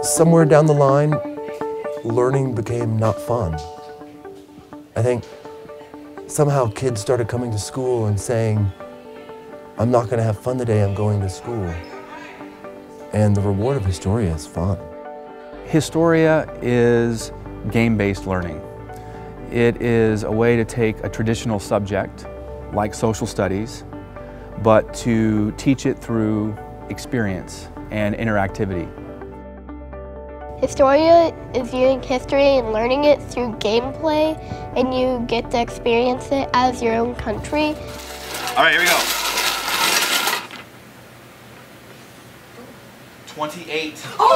Somewhere down the line, learning became not fun. I think somehow kids started coming to school and saying, I'm not going to have fun today, I'm going to school. And the reward of Historia is fun. Historia is game-based learning. It is a way to take a traditional subject, like social studies, but to teach it through experience and interactivity. Historia is viewing history and learning it through gameplay, and you get to experience it as your own country. All right, here we go. 28. Oh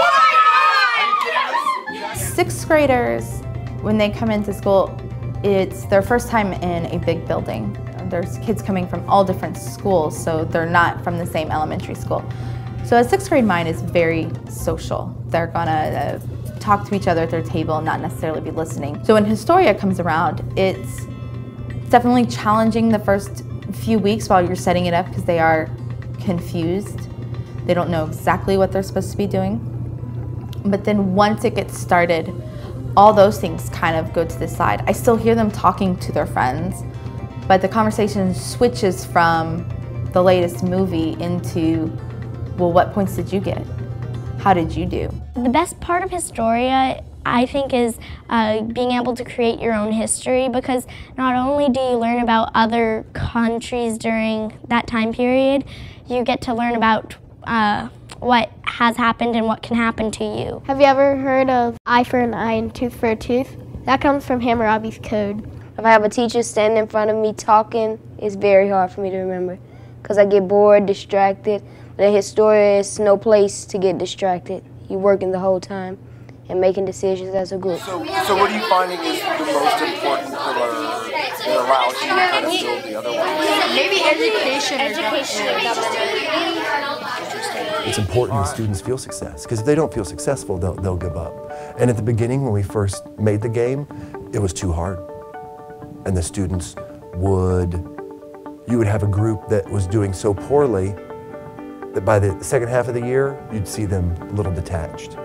my God! Sixth graders, when they come into school, it's their first time in a big building. There's kids coming from all different schools, so they're not from the same elementary school. So a sixth grade mind is very social. They're gonna talk to each other at their table and not necessarily be listening. So when Historia comes around, it's definitely challenging the first few weeks while you're setting it up because they are confused. They don't know exactly what they're supposed to be doing. But then once it gets started, all those things kind of go to the side. I still hear them talking to their friends, but the conversation switches from the latest movie into, well, what points did you get? How did you do? The best part of Historia, I think, is being able to create your own history, because not only do you learn about other countries during that time period, you get to learn about what has happened and what can happen to you. Have you ever heard of eye for an eye and tooth for a tooth? That comes from Hammurabi's code. If I have a teacher standing in front of me talking, it's very hard for me to remember because I get bored, distracted. But in Historia, it's no place to get distracted. You're working the whole time and making decisions as a group. So what are you finding is the most important pillar that allows you to kind of build the other ones? Maybe education or government. It's important that students feel success, because if they don't feel successful, they'll give up. And at the beginning, when we first made the game, it was too hard. And the students you would have a group that was doing so poorly that by the second half of the year, you'd see them a little detached.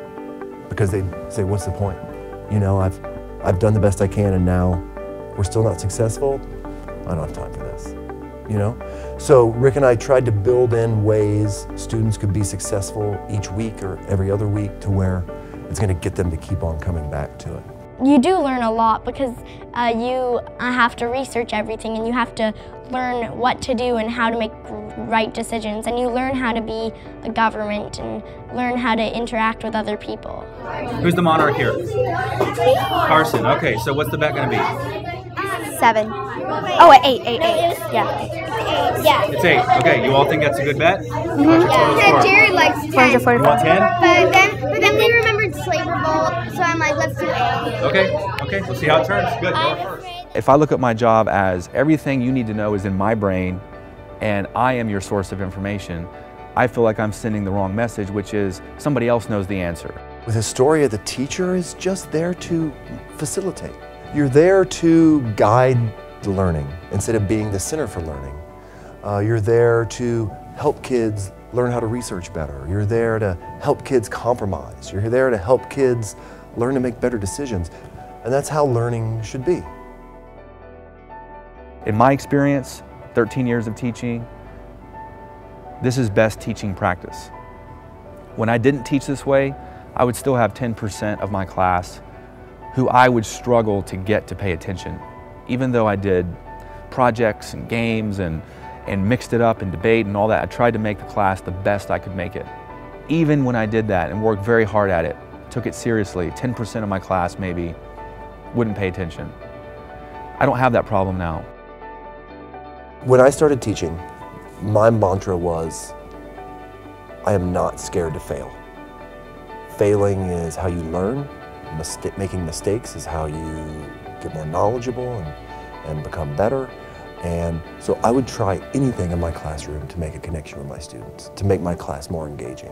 Because they'd say, what's the point? You know, I've done the best I can and now we're still not successful. I don't have time for this, you know? So Rick and I tried to build in ways students could be successful each week or every other week to where it's gonna get them to keep on coming back to it. You do learn a lot because you have to research everything and you have to learn what to do and how to make right decisions, and you learn how to be the government and learn how to interact with other people. Who's the monarch here? Carson. Okay, so what's the bet going to be? 7. Oh, 8. Yeah. Yeah. It's 8. Okay, you all think that's a good bet? What's your total score? Jared likes 10. You want 10? But then we remembered Slave Revolt, so I'm like, let's do 8. Okay, we'll see how it turns. Good, go first. If I look at my job as everything you need to know is in my brain and I am your source of information, I feel like I'm sending the wrong message, which is somebody else knows the answer. With Historia, the teacher is just there to facilitate. You're there to guide the learning instead of being the center for learning. You're there to help kids learn how to research better. You're there to help kids compromise. You're there to help kids learn to make better decisions. And that's how learning should be. In my experience, 13 years of teaching, this is best teaching practice. When I didn't teach this way, I would still have 10% of my class who I would struggle to get to pay attention. Even though I did projects and games and mixed it up and debate and all that, I tried to make the class the best I could make it. Even when I did that and worked very hard at it, took it seriously, 10% of my class maybe wouldn't pay attention. I don't have that problem now. When I started teaching, my mantra was, I am not scared to fail. Failing is how you learn. Making mistakes is how you get more knowledgeable and become better. And so I would try anything in my classroom to make a connection with my students, to make my class more engaging.